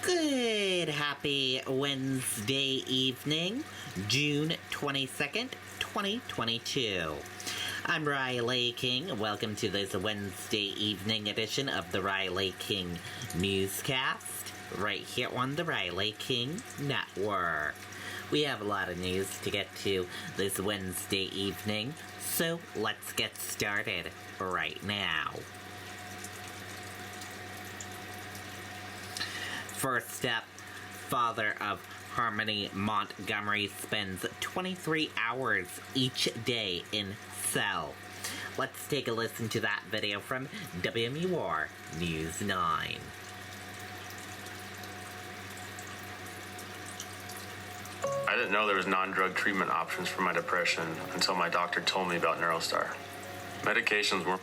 Good, happy Wednesday evening, June 22nd, 2022. I'm Riley King. Welcome to this Wednesday evening edition of the Riley King Newscast, right here on the Riley King Network. We have a lot of news to get to this Wednesday evening, so let's get started right now. First up, father of Harmony Montgomery spends 23 hours each day in cell. Let's take a listen to that video from WMUR News 9. I didn't know there was non-drug treatment options for my depression until my doctor told me about NeuroStar. Medications were...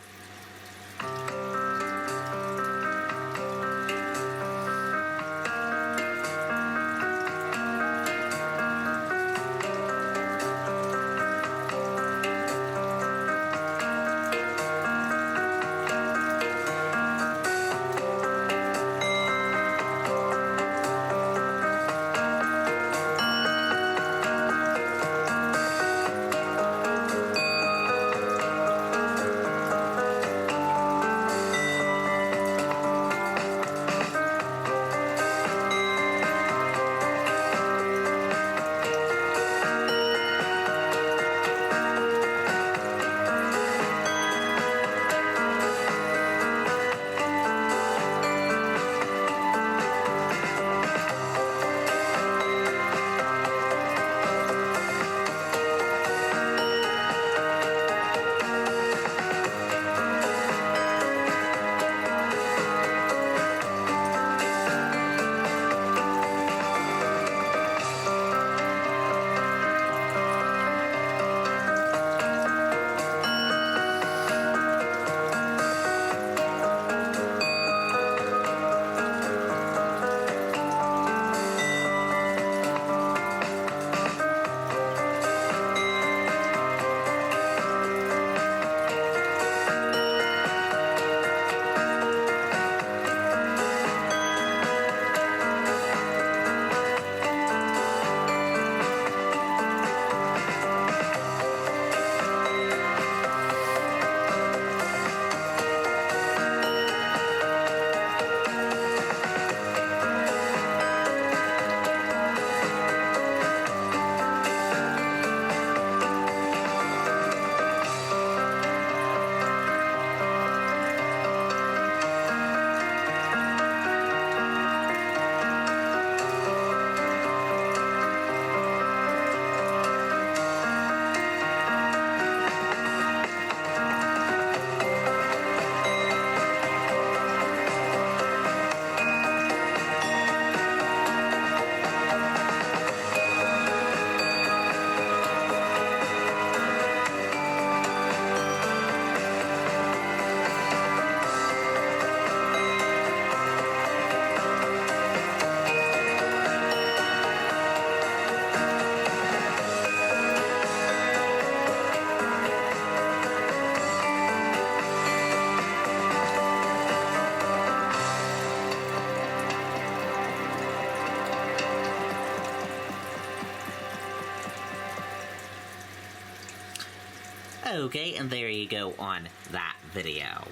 Okay, and there you go on that video.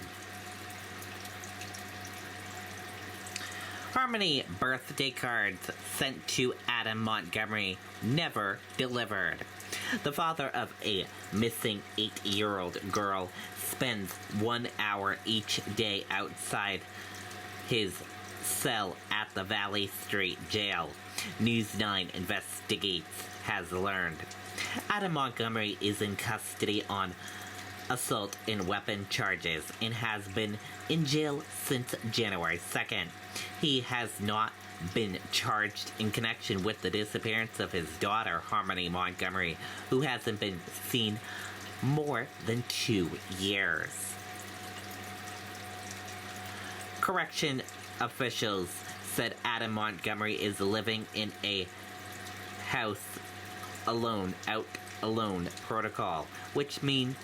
Harmony birthday cards sent to Adam Montgomery never delivered. The father of a missing 8-year-old girl spends 1 hour each day outside his cell at the Valley Street Jail. News 9 investigates has learned. Adam Montgomery is in custody on assault and weapon charges and has been in jail since January 2nd. He has not been charged in connection with the disappearance of his daughter, Harmony Montgomery, who hasn't been seen more than 2 years. Correction officials said Adam Montgomery is living in a house alone protocol, which means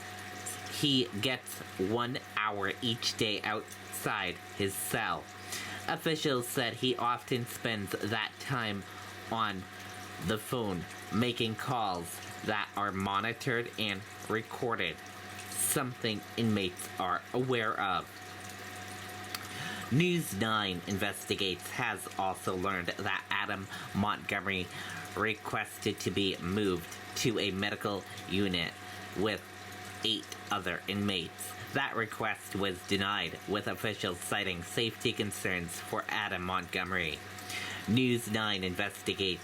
he gets 1 hour each day outside his cell. Officials said he often spends that time on the phone making calls that are monitored and recorded, something inmates are aware of. News 9 Investigates has also learned that Adam Montgomery requested to be moved to a medical unit with 8 other inmates. That request was denied, with officials citing safety concerns for Adam Montgomery. News 9 Investigates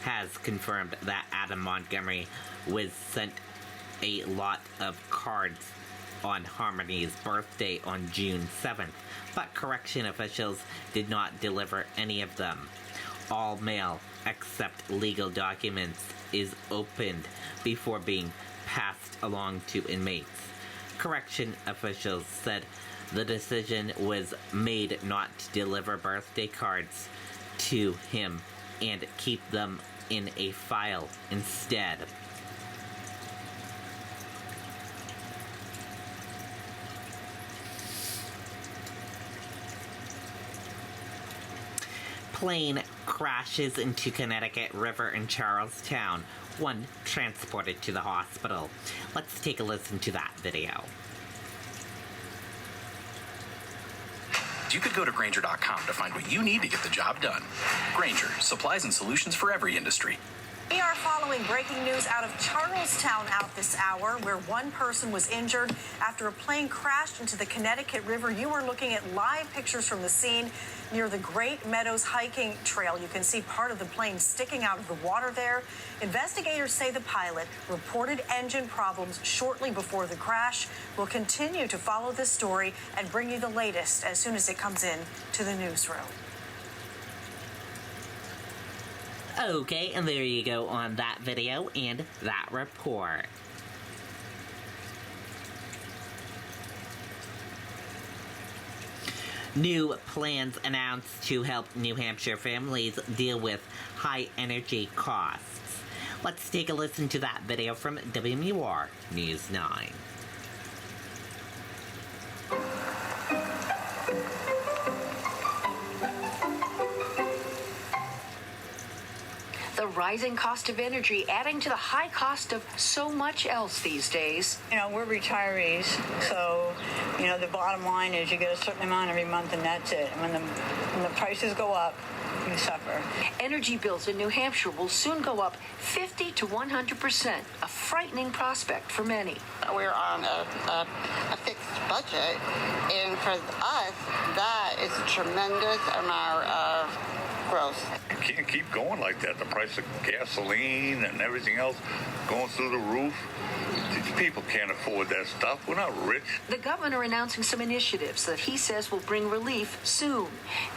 has confirmed that Adam Montgomery was sent a lot of cards on Harmony's birthday on June 7th, but correction officials did not deliver any of them. All mail, except legal documents, is opened before being passed along to inmates. Correction officials said the decision was made not to deliver birthday cards to him and keep them in a file instead. Plane crashes into Connecticut River in Charlestown. One transported to the hospital. Let's take a listen to that video. You could go to Grainger.com to find what you need to get the job done. Grainger, supplies and solutions for every industry. We are following breaking news out of Charlestown out this hour, where one person was injured after a plane crashed into the Connecticut River. You are looking at live pictures from the scene near the Great Meadows hiking trail. You can see part of the plane sticking out of the water there. Investigators say the pilot reported engine problems shortly before the crash. We'll continue to follow this story and bring you the latest as soon as it comes in to the newsroom. Okay, and there you go on that video and that report. New plans announced to help New Hampshire families deal with high energy costs. Let's take a listen to that video from WMUR News 9. The rising cost of energy adding to the high cost of so much else these days. You know, we're retirees, so, you know, the bottom line is you get a certain amount every month and that's it. And when the prices go up, you suffer. Energy bills in New Hampshire will soon go up 50 to 100%, a frightening prospect for many. We're on a fixed budget, and for us, that is a tremendous amount of growth. You can't keep going like that. The price of gasoline and everything else going through the roof. These people can't afford that stuff. We're not rich. The governor announcing some initiatives that he says will bring relief soon,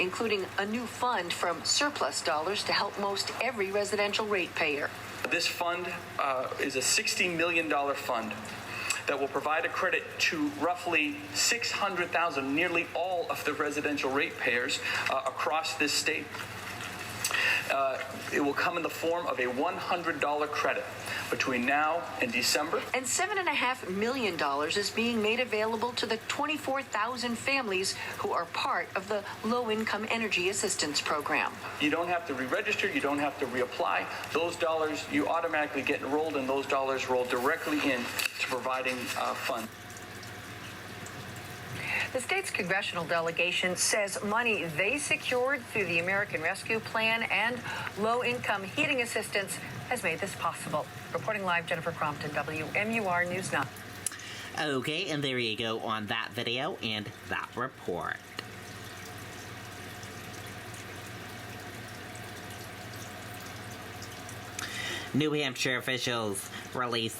including a new fund from surplus dollars to help most every residential ratepayer. This fund is a $60 million fund that will provide a credit to roughly 600,000, nearly all of the residential ratepayers across this state. It will come in the form of a $100 credit between now and December. And $7.5 million is being made available to the 24,000 families who are part of the Low-Income Energy Assistance Program. You don't have to re-register. You don't have to reapply. Those dollars, you automatically get enrolled, and those dollars roll directly in to providing funds. The state's congressional delegation says money they secured through the American Rescue Plan and low-income heating assistance has made this possible. Reporting live, Jennifer Crompton, WMUR News 9. Okay, and there you go on that video and that report. New Hampshire officials released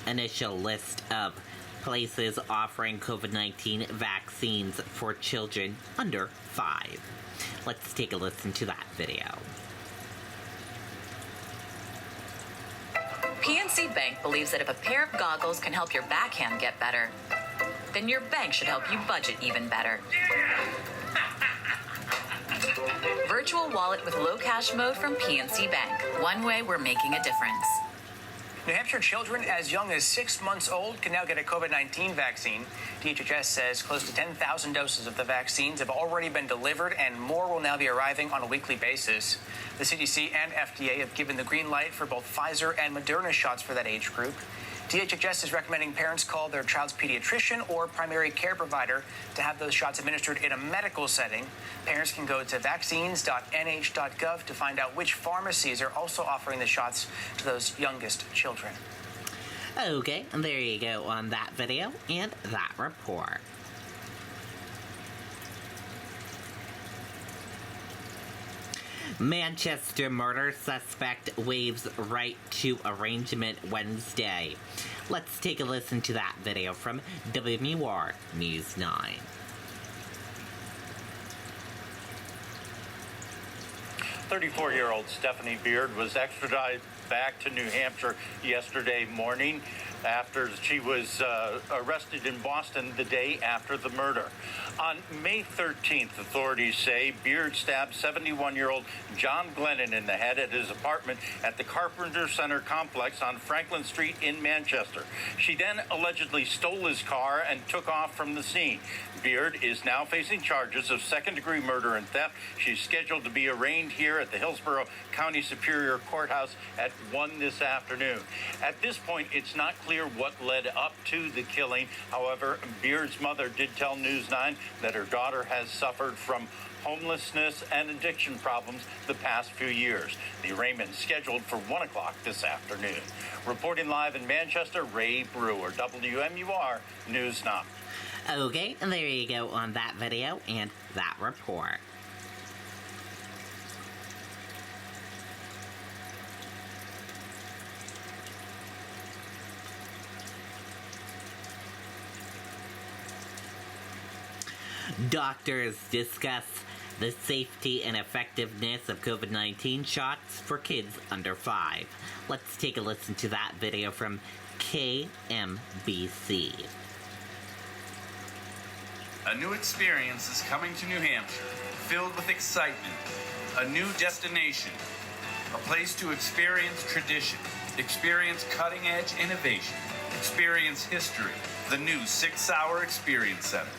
initial list of places offering COVID-19 vaccines for children under 5. Let's take a listen to that video. PNC Bank believes that if a pair of goggles can help your backhand get better, then your bank should help you budget even better. Virtual wallet with low cash mode from PNC Bank. One way we're making a difference. New Hampshire children as young as 6 months old can now get a COVID-19 vaccine. DHHS says close to 10,000 doses of the vaccines have already been delivered, and more will now be arriving on a weekly basis. The CDC and FDA have given the green light for both Pfizer and Moderna shots for that age group. DHHS is recommending parents call their child's pediatrician or primary care provider to have those shots administered in a medical setting. Parents can go to vaccines.nh.gov to find out which pharmacies are also offering the shots to those youngest children. Okay, and there you go on that video and that report. Manchester murder suspect waives right to arraignment Wednesday. Let's take a listen to that video from WMUR News 9. 34-year-old Stephanie Beard was extradited back to New Hampshire yesterday morning after she was arrested in Boston the day after the murder. On May 13th, authorities say Beard stabbed 71-year-old John Glennon in the head at his apartment at the Carpenter Center complex on Franklin Street in Manchester. She then allegedly stole his car and took off from the scene. Beard is now facing charges of second-degree murder and theft. She's scheduled to be arraigned here at the Hillsborough County Superior Courthouse at 1 this afternoon. At this point, it's not clear what led up to the killing. However, Beard's mother did tell News 9 that her daughter has suffered from homelessness and addiction problems the past few years. The arraignment is scheduled for 1 o'clock this afternoon. Reporting live in Manchester, Ray Brewer, WMUR News 9. Okay, and there you go on that video and that report. Doctors discuss the safety and effectiveness of COVID-19 shots for kids under 5. Let's take a listen to that video from KMBC. A new experience is coming to New Hampshire, filled with excitement, a new destination, a place to experience tradition, experience cutting-edge innovation, experience history, the new 6-hour Experience Center.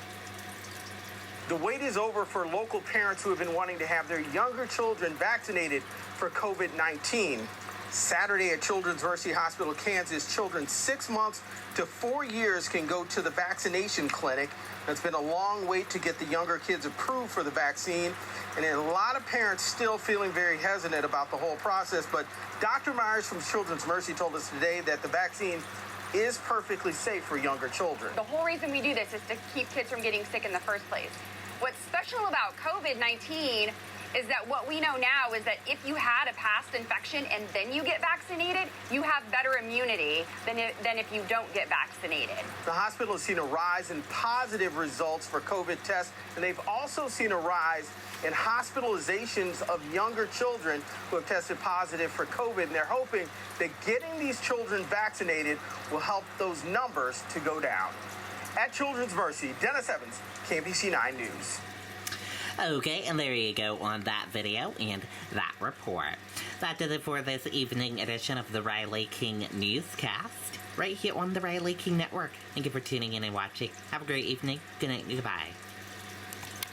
The wait is over for local parents who have been wanting to have their younger children vaccinated for COVID-19. Saturday at Children's Mercy Hospital, Kansas, children 6 months to 4 years can go to the vaccination clinic. It's been a long wait to get the younger kids approved for the vaccine, and a lot of parents still feeling very hesitant about the whole process. But Dr. Myers from Children's Mercy told us today that the vaccine is perfectly safe for younger children. The whole reason we do this is to keep kids from getting sick in the first place. What's special about COVID-19 is that what we know now is that if you had a past infection and then you get vaccinated, you have better immunity than if you don't get vaccinated. The hospital has seen a rise in positive results for COVID tests, and they've also seen a rise in hospitalizations of younger children who have tested positive for COVID, and they're hoping that getting these children vaccinated will help those numbers to go down. At Children's Mercy, Dennis Evans, KBC 9 News. Okay, and there you go on that video and that report. That does it for this evening edition of the Riley King Newscast, right here on the Riley King Network. Thank you for tuning in and watching. Have a great evening. Good night. Goodbye.